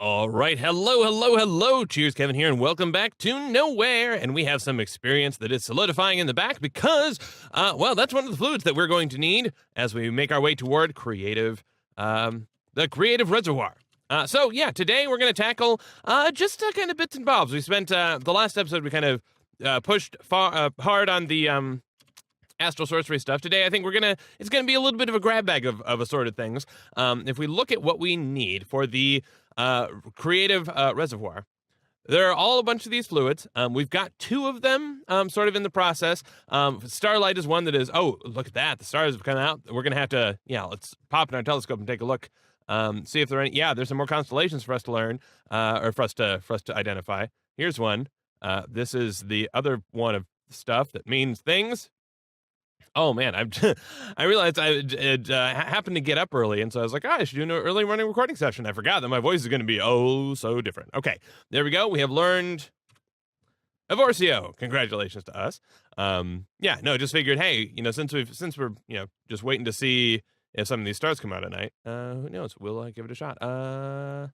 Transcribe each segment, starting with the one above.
All right, hello, Cheerskevin here, and welcome back to Nowhere. And we have some experience that is solidifying in the back because, well, that's one of the fluids that we're going to need as we make our way toward the creative reservoir. So yeah, today we're going to tackle just kind of bits and bobs. We spent the last episode we kind of pushed hard on the Astral Sorcery stuff. Today, I think it's gonna be a little bit of a grab bag of assorted things. If we look at what we need for the creative reservoir, there are all a bunch of these fluids. We've got two of them sort of in the process. Starlight is one that is, oh, look at that. The stars have come out. We're going to have to, let's pop in our telescope and take a look. See if there are any, there's some more constellations for us to learn, or for us to identify. Here's one. This is the other one of stuff that means things. Oh man, I realized I happened to get up early, and so I was like, I should do an early morning recording session. I forgot that my voice is going to be so different. Okay, there we go. We have learned Evorcio. Congratulations to us. Just figured, hey, since we're just waiting to see if some of these stars come out at night, who knows? We'll give it a shot. Oh,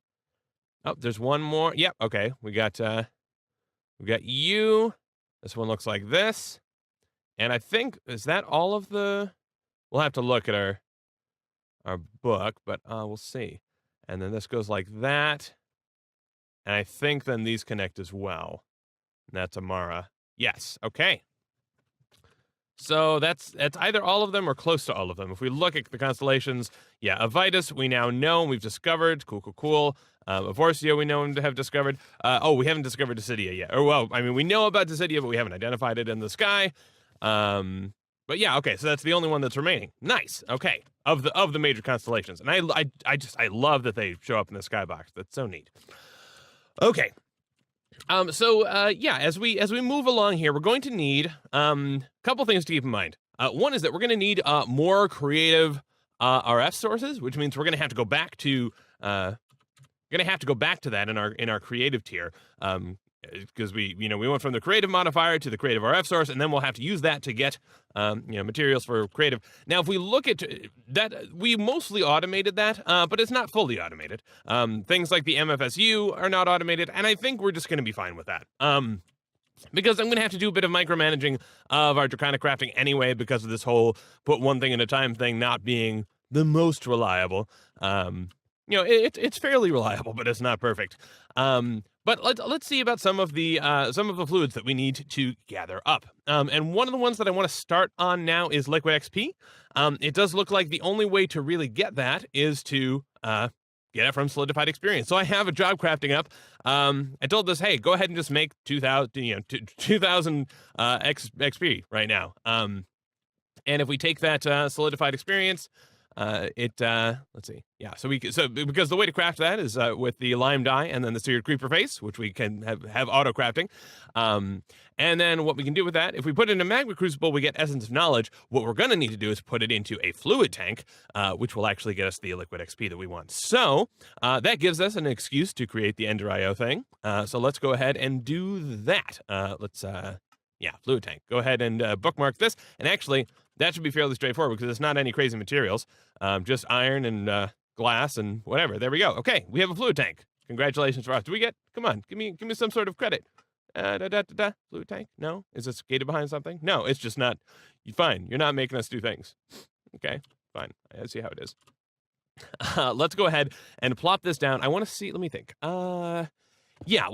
there's one more. Yep. Okay, we got you. This one looks like this. And I think, is that all of the, we'll have to look at our book, but we'll see. And then this goes like that. And I think then these connect as well. And that's Amara. Yes, okay. So that's either all of them or close to all of them. If we look at the constellations, Avitus, we now know, we've discovered. Cool. Evorcio, we know and have discovered. We haven't discovered Decidia yet. Or, well, I mean, we know about Decidia, but we haven't identified it in the sky. But yeah, okay, so that's the only one that's remaining. Nice. Okay. Of the major constellations. And I love that they show up in the skybox. That's so neat. Okay. As we move along here, we're going to need a couple things to keep in mind. One is that we're going to need more creative RF sources, which means we're going to have to go back to that in our creative tier. Because we went from the creative modifier to the creative RF source, and then we'll have to use that to get materials for creative. Now, if we look at that, we mostly automated that, but it's not fully automated. Things like the MFSU are not automated, and I think we're just going to be fine with that. Because I'm going to have to do a bit of micromanaging of our draconic crafting anyway, because of this whole put one thing at a time thing not being the most reliable. It's fairly reliable, but it's not perfect. But let's see about some of the fluids that we need to gather up. And one of the ones that I want to start on now is liquid XP. It does look like the only way to really get that is to get it from solidified experience. So I have a job crafting up. I told this, hey, go ahead and just make 2,000 XP right now. And if we take that solidified experience, let's see. Yeah, so because the way to craft that is with the lime dye and then the seared creeper face, which we can have auto crafting. And then what we can do with that, if we put it in a magma crucible, we get essence of knowledge. What we're going to need to do is put it into a fluid tank, which will actually get us the liquid XP that we want. So that gives us an excuse to create the Ender IO thing. So let's go ahead and do that. Fluid tank. Go ahead and bookmark this. And actually, that should be fairly straightforward because it's not any crazy materials. Just iron and glass and whatever. There we go. Okay, we have a fluid tank. Congratulations for us. Come on, give me some sort of credit. Fluid tank? No? Is this gated behind something? No, it's just not. Fine, you're not making us do things. Okay, fine. I see how it is. Let's go ahead and plop this down. I want to see, let me think. We'll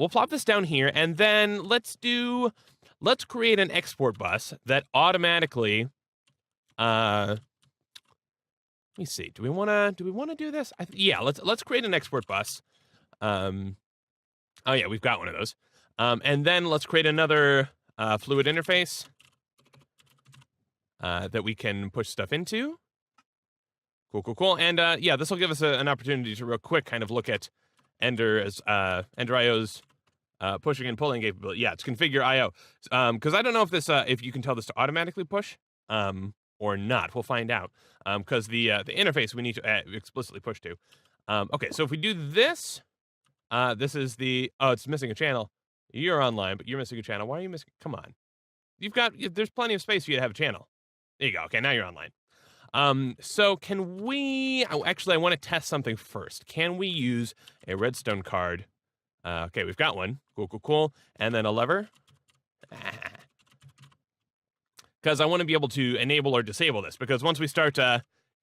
plop this down here, and then let's create an export bus that automatically, let me see. Do we want to do this? Let's create an export bus. We've got one of those. And then let's create another fluid interface that we can push stuff into. Cool. And this will give us an opportunity to real quick kind of look at Ender IO's pushing and pulling capability. Yeah, it's configure IO. Because I don't know if you can tell this to automatically push. Or not. We'll find out. Because the interface we need to explicitly push to. Okay, so if we do this, this is it's missing a channel. You're online, but you're missing a channel. Why are you missing? Come on. There's plenty of space for you to have a channel. There you go. Okay, now you're online. So can we, actually, I want to test something first. Can we use a redstone card? Okay, we've got one. Cool, cool, cool. And then a lever. Because I want to be able to enable or disable this, because once we start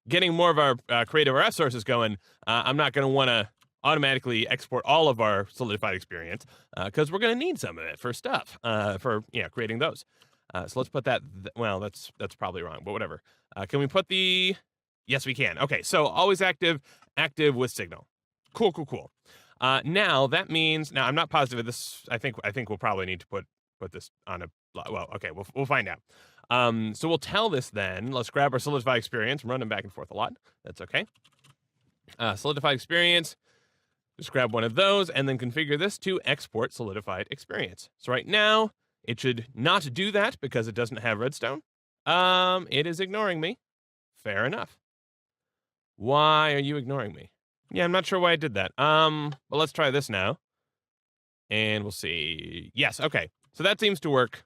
getting more of our creative RF sources going, I'm not going to want to automatically export all of our solidified experience, because we're going to need some of it for stuff, for creating those. So let's put that, well, that's probably wrong, but whatever. Can we put the, yes, we can. Okay, so always active with signal. Cool, cool, cool. Now that means, now I'm not positive this, I think we'll probably need to put this on a, well, okay, we'll find out. So we'll tell this then. Let's grab our solidify experience. I'm running back and forth a lot. That's okay. Solidify experience. Just grab one of those and then configure this to export solidified experience. So right now, it should not do that because it doesn't have redstone. It is ignoring me. Fair enough. Why are you ignoring me? Yeah, I'm not sure why I did that. But let's try this now. And we'll see. Yes, okay. So that seems to work.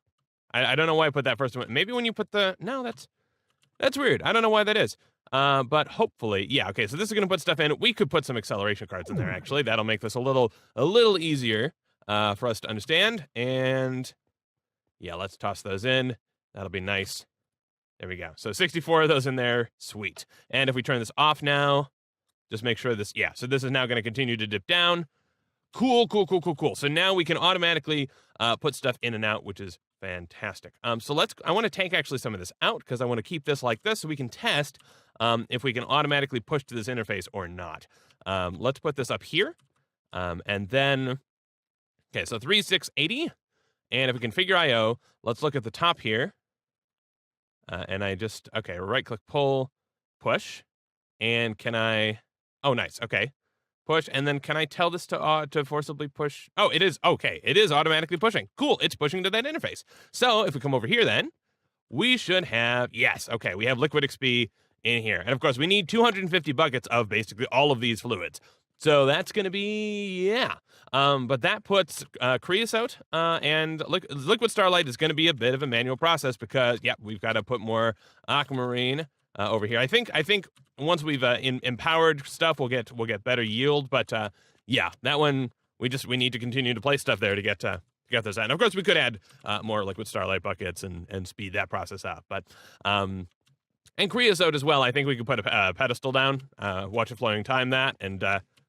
I don't know why I put that first one. Maybe when you put the, no, that's weird. I don't know why that is. But hopefully, yeah, okay, so this is going to put stuff in. We could put some acceleration cards in there, actually. That'll make this a little easier for us to understand. And yeah, let's toss those in. That'll be nice. There we go. So 64 of those in there. Sweet. And if we turn this off now, just make sure this, yeah, so this is now going to continue to dip down. Cool, cool, cool, cool, cool. So now we can automatically put stuff in and out, which is fantastic. So I want to take actually some of this out because I want to keep this like this so we can test if we can automatically push to this interface or not. Let's put this up here. And then, okay, so 3680. And if we configure IO, let's look at the top here. And I just, okay, right click, pull, push. And can I, oh, nice, okay. Push, and then can I tell this to forcibly push? Oh, it is, okay, it is automatically pushing. Cool, it's pushing to that interface. So if we come over here then, we should have, yes, okay, we have liquid XP in here. And of course, we need 250 buckets of basically all of these fluids. So that's going to be, yeah. But that puts creosote and liquid starlight is going to be a bit of a manual process because, yeah, we've got to put more aquamarine over here. I think once we've empowered stuff, we'll get better yield. But yeah, that one we need to continue to place stuff there to get those out. And of course, we could add more liquid starlight buckets and speed that process up. But and creosote as well. I think we could put a pedestal down, watch it flowing time that, and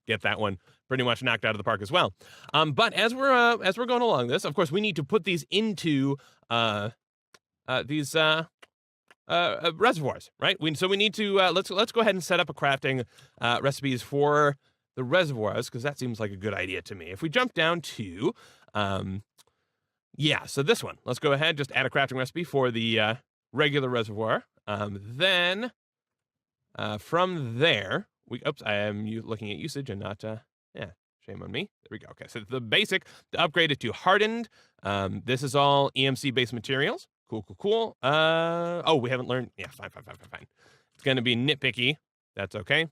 get that one pretty much knocked out of the park as well. But as we're going along this, of course, we need to put these into these reservoirs, right? So we need to let's go ahead and set up a crafting recipes for the reservoirs because that seems like a good idea to me. If we jump down to yeah, so this one, let's go ahead, just add a crafting recipe for the regular reservoir. Then from there, oops, I am looking at usage and not yeah, shame on me. There we go. Okay, so the basic, to upgrade it to hardened. This is all EMC based materials. Cool, cool, cool. Oh, we haven't learned. Yeah, fine. It's going to be nitpicky. That's okay.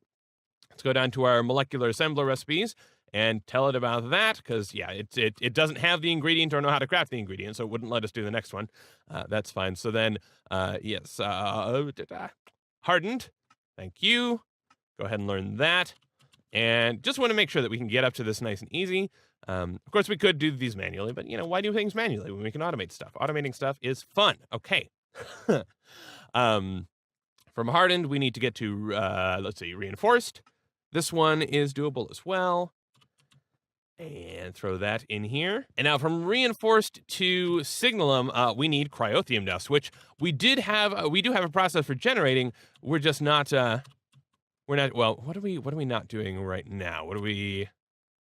Let's go down to our molecular assembler recipes and tell it about that because, yeah, it doesn't have the ingredient or know how to craft the ingredient, so it wouldn't let us do the next one. That's fine. So then, yes, hardened. Thank you. Go ahead and learn that. And just want to make sure that we can get up to this nice and easy. Of course, we could do these manually, but, why do things manually when we can automate stuff? Automating stuff is fun. Okay. From hardened, we need to get to, let's see, reinforced. This one is doable as well. And throw that in here. And now from reinforced to signalum, we need cryotheum dust, which we do have a process for generating. We're just not, well, what are we not doing right now?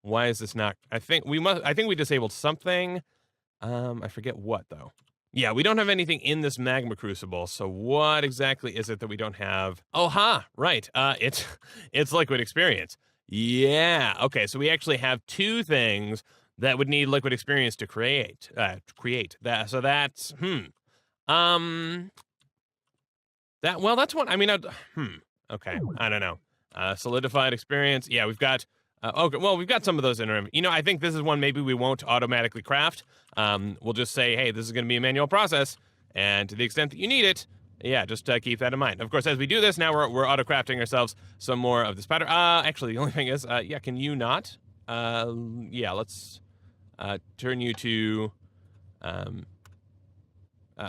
Why is this not, I think we disabled something. I forget what though. Yeah, we don't have anything in this magma crucible. So what exactly is it that we don't have? Oh, right. It's liquid experience. Yeah. Okay. So we actually have two things that would need liquid experience to create that. So that's, that's one. I mean, okay. I don't know. Solidified experience. Yeah, we've got, okay. Well, we've got some of those in our, I think this is one maybe we won't automatically craft. We'll just say, hey, this is going to be a manual process. And to the extent that you need it, Yeah, just keep that in mind. Of course, as we do this, now we're auto-crafting ourselves some more of this powder. Actually, the only thing is, yeah, can you not? Yeah, let's turn you to,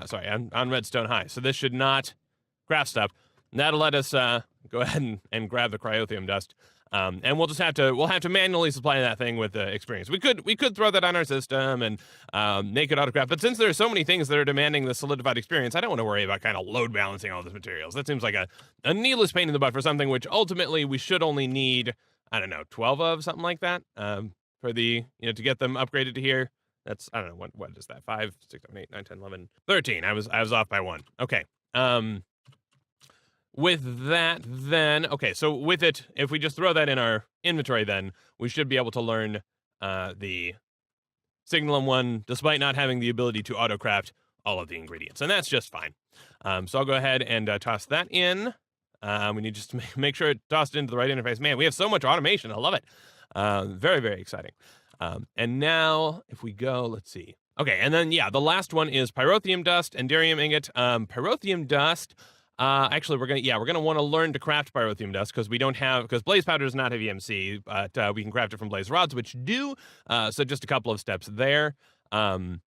sorry, on redstone high. So this should not craft stuff. And that'll let us go ahead and grab the cryothium dust. And we'll have to manually supply that thing with experience. We could throw that on our system and make it autocraft, but since there's so many things that are demanding the solidified experience, I don't want to worry about kind of load balancing all these materials. That seems like a needless pain in the butt for something which ultimately we should only need, I don't know, 12 of, something like that, for the, to get them upgraded to here. That's, I don't know, what is that? 5, 6, 7, 8, 9, 10, 11, 13. I was off by 1. Okay. With that, then, okay, so with it, if we just throw that in our inventory, then we should be able to learn the Signalum one, despite not having the ability to auto-craft all of the ingredients, and that's just fine. So I'll go ahead and toss that in. We need just to make sure it's tossed into the right interface. Man, we have so much automation. I love it. Very, very exciting. And now, if we go, let's see. Okay, and then, yeah, the last one is Pyrotheum Dust and Darium Ingot. Pyrotheum Dust... actually, we're gonna want to learn to craft pyrotheum dust because blaze powder does not have EMC, but we can craft it from blaze rods, which do. So just a couple of steps there. Yeah.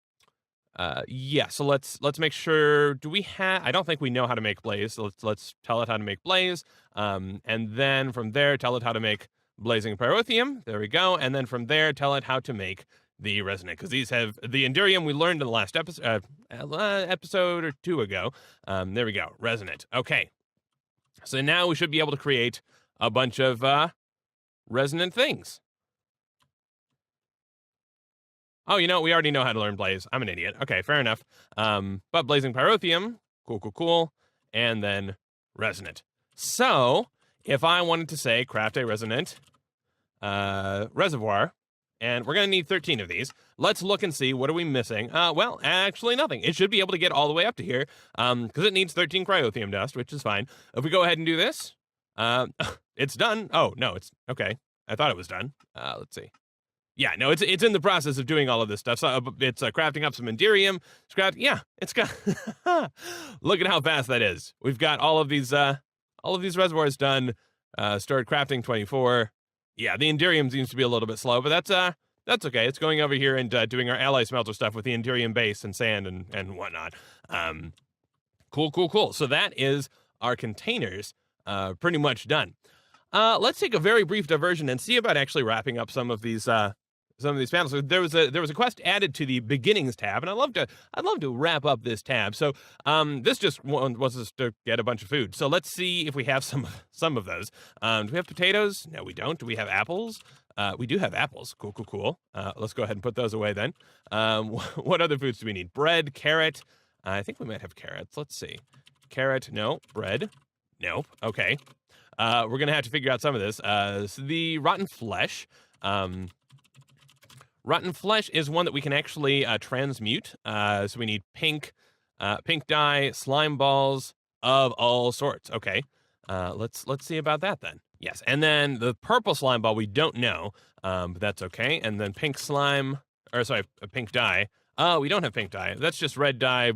So let's make sure. Do we have? I don't think we know how to make blaze. So let's tell it how to make blaze. And then from there, tell it how to make blazing pyrotheum. There we go. And then from there, tell it how to make the resonant, because these have the Endurium we learned in the last episode or 2 ago. There we go, resonant. Okay, so now we should be able to create a bunch of resonant things. Oh, we already know how to learn blaze. I'm an idiot. Okay, fair enough. But blazing pyrotheum, cool, and then resonant. So if I wanted to say craft a resonant reservoir. And we're going to need 13 of these. Let's look and see, what are we missing? Well, actually nothing. It should be able to get all the way up to here, because it needs 13 cryothium dust, which is fine. If we go ahead and do this, it's done. Oh, no, it's, okay. I thought it was done. Let's see. Yeah, no, it's in the process of doing all of this stuff. So it's crafting up some Endurium. Yeah, it's got, look at how fast that is. We've got all of these reservoirs done, started crafting 24. Yeah, the Endurium seems to be a little bit slow, but that's okay. It's going over here and doing our ally smelter stuff with the Endurium base and sand and whatnot. Cool. So that is our containers pretty much done. Let's take a very brief diversion and see about actually wrapping up some of these panels. So there was a quest added to the beginnings tab, and I'd love to wrap up this tab. So this just wants us to get a bunch of food. So let's see if we have some of those. Do we have potatoes? No, we don't. Do we have apples? We do have apples. Cool. Let's go ahead and put those away then. What other foods do we need? Bread, carrot. I think we might have carrots. Let's see. Carrot, no. Bread, nope. Okay. We're gonna have to figure out some of this. So the rotten flesh. Rotten flesh is one that we can actually transmute. So we need pink dye, slime balls of all sorts. Okay, let's see about that then. Yes, and then the purple slime ball we don't know, but that's okay. And then pink slime, or sorry, pink dye. We don't have pink dye. That's just red dye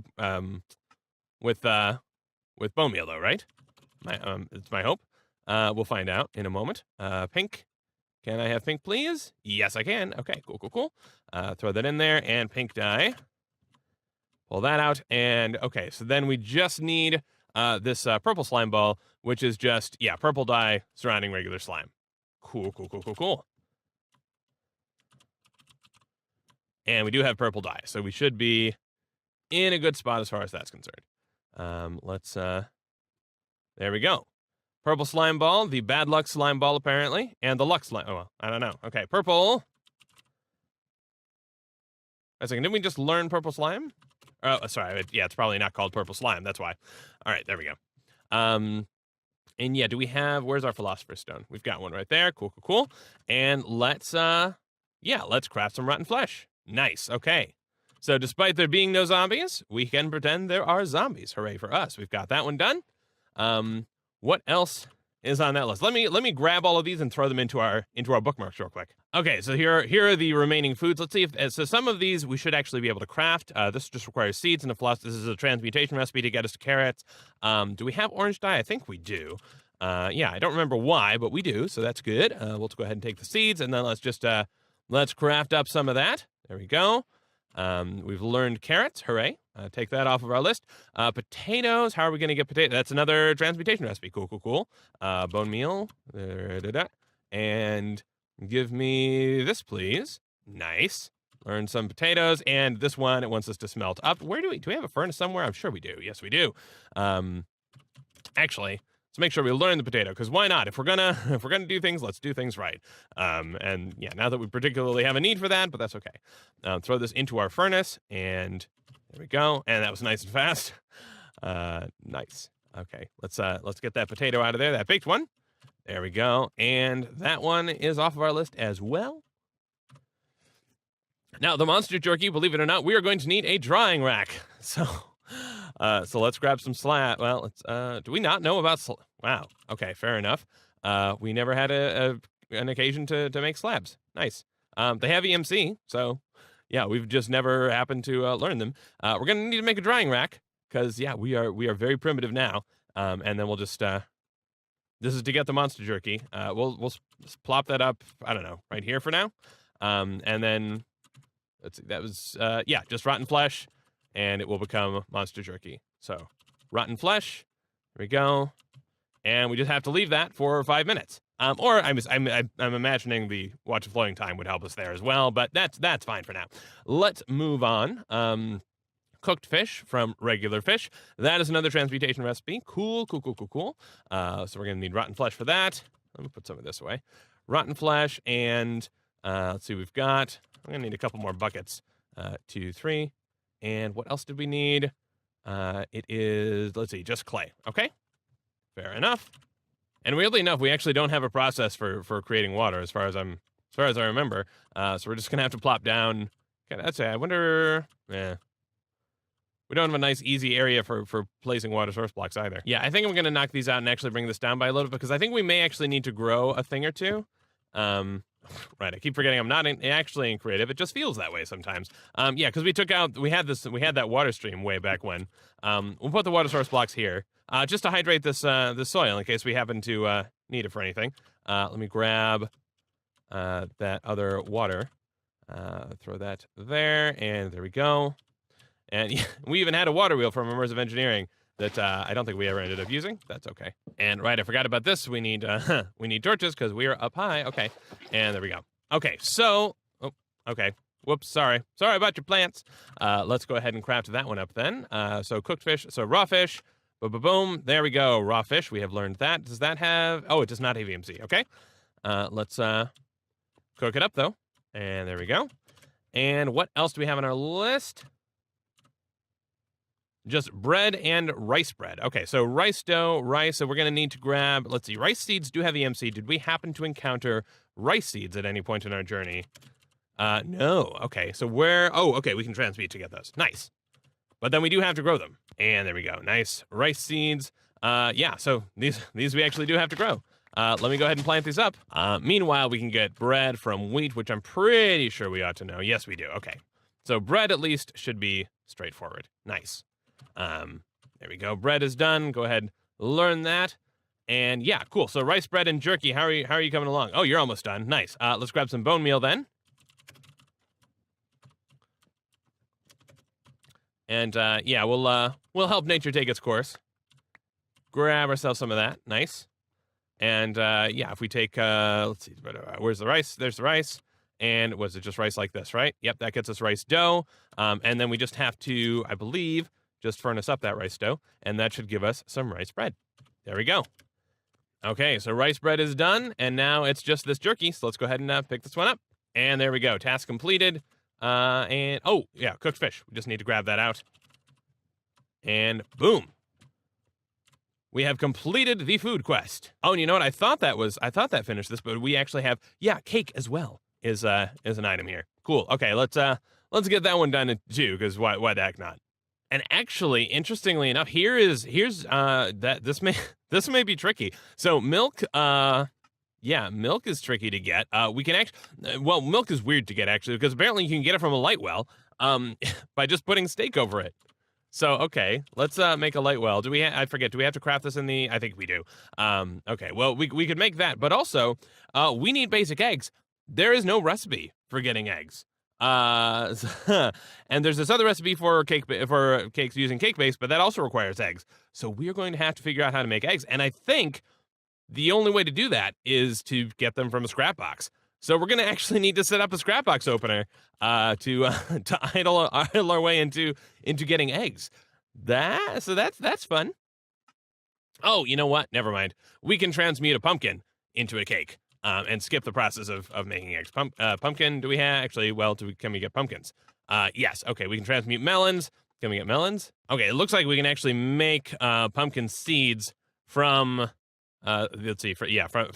with bone meal though, right? It's my hope. We'll find out in a moment. Pink. Can I have pink, please? Yes, I can. Okay, cool. Throw that in there, and pink dye. Pull that out, and okay, so then we just need this purple slime ball, which is just, yeah, purple dye surrounding regular slime. Cool. And we do have purple dye, so we should be in a good spot as far as that's concerned. There we go. Purple slime ball, the bad luck slime ball, apparently, and the luck slime. Oh, well, I don't know. Okay, purple. A second, didn't we just learn purple slime? Oh, sorry. Yeah, it's probably not called purple slime. That's why. All right, there we go. And yeah, do we have, where's our philosopher's stone? We've got one right there. Cool. And let's craft some rotten flesh. Nice. Okay. So despite there being no zombies, we can pretend there are zombies. Hooray for us. We've got that one done. What else is on that list. Let me grab all of these and throw them into our bookmarks real quick. Okay, so here are the remaining foods. Let's see if so some of these we should actually be able to craft. This just requires seeds and a floss. This is a transmutation recipe to get us to carrots. Do we have orange dye? I think we do. Yeah, I don't remember why, but we do, so that's good. We'll go ahead and take the seeds, and then let's craft up some of that. There we go. We've learned carrots. Hooray. Take that off of our list. Potatoes. How are we going to get potatoes? That's another transmutation recipe. Cool. Bone meal. And give me this, please. Nice. Learn some potatoes. And this one, it wants us to smelt up. Where do we have a furnace somewhere? I'm sure we do. Yes, we do. Actually, let's make sure we learn the potato, because why not? If we're gonna do things, let's do things right. And yeah, not that we particularly have a need for that, but that's okay. Throw this into our furnace, and there we go. And that was nice and fast. Nice. Okay, let's get that potato out of there. That baked one. There we go. And that one is off of our list as well. Now, the monster jerky, believe it or not, we are going to need a drying rack. So let's grab some slab. Well, let's, do we not know about wow. Okay, fair enough. We never had an occasion to make slabs. Nice. They have EMC, so yeah, we've just never happened to learn them. We're gonna need to make a drying rack, because yeah, we are very primitive now. And then we'll just this is to get the monster jerky. We'll plop that up, I don't know, right here for now. And then let's see, that was yeah, just rotten flesh, and it will become monster jerky. So rotten flesh, there we go, and we just have to leave that for 5 minutes. Or I'm imagining the watch of floating time would help us there as well, but that's fine for now. Let's move on. Cooked fish from regular fish. That is another transmutation recipe. Cool. So we're gonna need rotten flesh for that. Let me put some of this away. Rotten flesh, and let's see, we're gonna need a couple more buckets. 2, 3. And what else did we need? It is, let's see, just clay. Okay, fair enough. And weirdly enough, we actually don't have a process for creating water, as far as I remember. So we're just gonna have to plop down. Okay, that's it. I wonder. We don't have a nice, easy area for placing water source blocks either. Yeah, I think I'm gonna knock these out and actually bring this down by a little bit, because I think we may actually need to grow a thing or two. Right, I keep forgetting I'm not actually in creative. It just feels that way sometimes. Yeah, because we had that water stream way back when. We'll put the water source blocks here, just to hydrate this soil in case we happen to need it for anything. Let me grab that other water. Throw that there, and there we go. And yeah, we even had a water wheel from Immersive Engineering that I don't think we ever ended up using. That's okay. And right, I forgot about this. We need torches, because we are up high. Okay, and there we go. Okay, so, oh, okay. Whoops, sorry about your plants. Let's go ahead and craft that one up then. So cooked fish, so raw fish, boom, there we go. Raw fish, we have learned that. Does that have, oh, it does not have EMC. Okay, let's cook it up though. And there we go. And what else do we have on our list? Just bread and rice bread. Okay, so rice dough, rice. So we're going to need to grab, let's see, rice seeds do have EMC. Did we happen to encounter rice seeds at any point in our journey? No. Okay, so okay, we can transmute to get those. Nice. But then we do have to grow them. And there we go. Nice. Rice seeds. Yeah, so these we actually do have to grow. Let me go ahead and plant these up. Meanwhile, we can get bread from wheat, which I'm pretty sure we ought to know. Yes, we do. Okay. So bread at least should be straightforward. Nice. There we go. Bread is done. Go ahead, learn that. And yeah, cool. So rice bread and jerky. How are you coming along? Oh, you're almost done. Nice. Let's grab some bone meal then. And yeah, we'll help nature take its course. Grab ourselves some of that. Nice. And yeah, if we take let's see, where's the rice? There's the rice. And was it just rice like this, right? Yep, that gets us rice dough. And then we just have to, I believe, just furnace up that rice dough, and that should give us some rice bread. There we go. Okay, so rice bread is done, and now it's just this jerky, so let's go ahead and pick this one up. And there we go, task completed. And, oh, yeah, cooked fish. We just need to grab that out. And boom. We have completed the food quest. Oh, and you know what? I thought that finished this, but we actually have, yeah, cake as well is an item here. Cool. Okay, let's get that one done too, because why the heck not? And actually, interestingly enough, here's this This may be tricky. So milk, yeah, milk is tricky to get. We can actually, well, milk is weird to get actually because apparently you can get it from a light well, by just putting steak over it. So okay, let's make a light well. Do we? I forget. Do we have to craft this in the? I think we do. Okay. Well, we could make that, but also, we need basic eggs. There is no recipe for getting eggs. And there's this other recipe for cakes using cake base, but that also requires eggs. So we are going to have to figure out how to make eggs, and I think the only way to do that is to get them from a scrap box. So we're going to actually need to set up a scrap box opener to idle our way into getting eggs. So that's fun. Oh, you know what? Never mind. We can transmute a pumpkin into a cake and skip the process of making eggs. Pumpkin, do we have actually? Well, can we get pumpkins? Yes. Okay, we can transmute melons. Can we get melons? Okay, it looks like we can actually make pumpkin seeds from. Let's see, from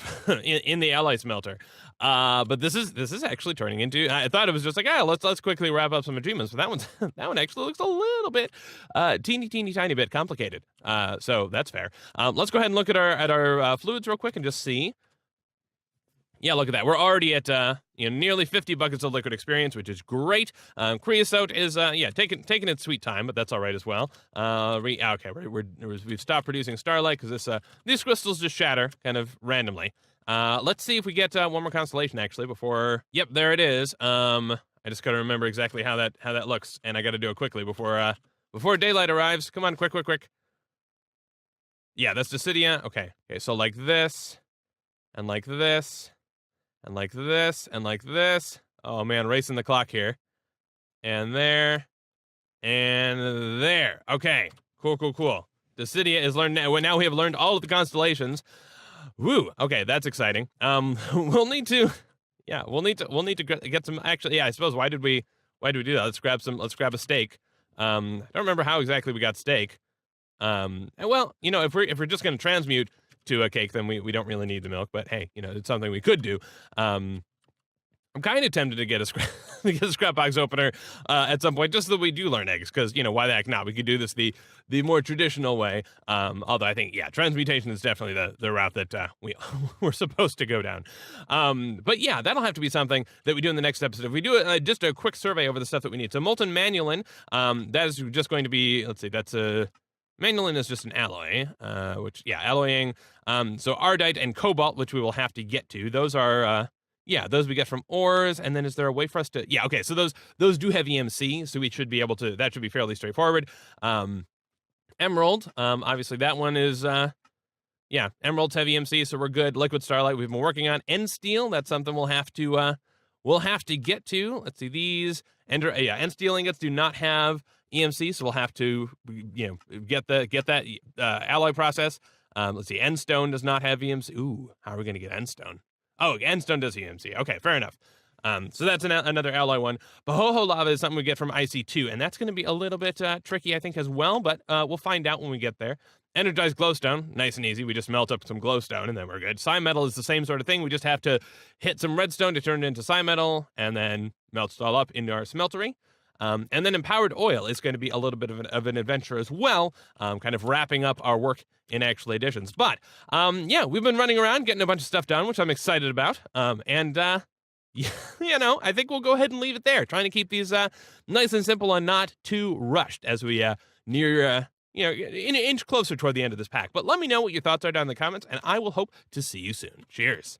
in the alloy smelter. But this is actually turning into. I thought it was just like, let's quickly wrap up some achievements, but that one actually looks a little bit, teeny tiny bit complicated. So that's fair. Let's go ahead and look at our fluids real quick and just see. Yeah, look at that. We're already at nearly 50 buckets of liquid experience, which is great. Creosote is taking its sweet time, but that's all right as well. Okay, we've stopped producing starlight because these crystals just shatter kind of randomly. Let's see if we get one more constellation actually before. Yep, there it is. I just gotta remember exactly how that looks, and I gotta do it quickly before daylight arrives. Come on, quick. Yeah, that's Decidia. Okay, so like this, and like this. And like this, and like this. Oh man, racing the clock here. And there. And there. Okay. Cool. Decidia is learned now. Now we have learned all of the constellations. Woo. Okay, that's exciting. We'll need to get some actually, yeah, I suppose why did we do that? Let's grab a steak. I don't remember how exactly we got steak. Well, if we're just gonna transmute to a cake, then we don't really need the milk, but hey, it's something we could do. I'm kind of tempted to get a scrap box opener at some point, just so that we do learn eggs, because why the heck not? We could do this the more traditional way. Although I think transmutation is definitely the route that we're supposed to go down. But yeah, that'll have to be something that we do in the next episode. If we do just a quick survey over the stuff that we need. So molten manulin, that is just going to be, let's see, that's a manulin is just an alloy, alloying. So ardite and cobalt, which we will have to get to. Those are, those we get from ores. And then is there a way for us to, okay, so those do have EMC, so we should be able to, that should be fairly straightforward. Emerald, obviously that one is, emeralds have EMC, so we're good. Liquid starlight we've been working on. End steel, that's something we'll have to get to. Let's see, these, end steel ingots do not have EMC, so we'll have to, get that alloy process. Let's see, Endstone does not have EMC. Ooh, how are we going to get Endstone? Oh, Endstone does EMC. Okay, fair enough. So that's another alloy one. Bohoho lava is something we get from IC2, and that's going to be a little bit tricky, I think, as well, but we'll find out when we get there. Energized glowstone, nice and easy. We just melt up some glowstone, and then we're good. Psi metal is the same sort of thing. We just have to hit some redstone to turn it into psi metal, and then melt it all up into our smeltery. And then empowered oil is going to be a little bit of an adventure as well, kind of wrapping up our work in Actual Editions. But, we've been running around getting a bunch of stuff done, which I'm excited about. I think we'll go ahead and leave it there, trying to keep these nice and simple and not too rushed as we near, an inch closer toward the end of this pack. But let me know what your thoughts are down in the comments, and I will hope to see you soon. Cheers.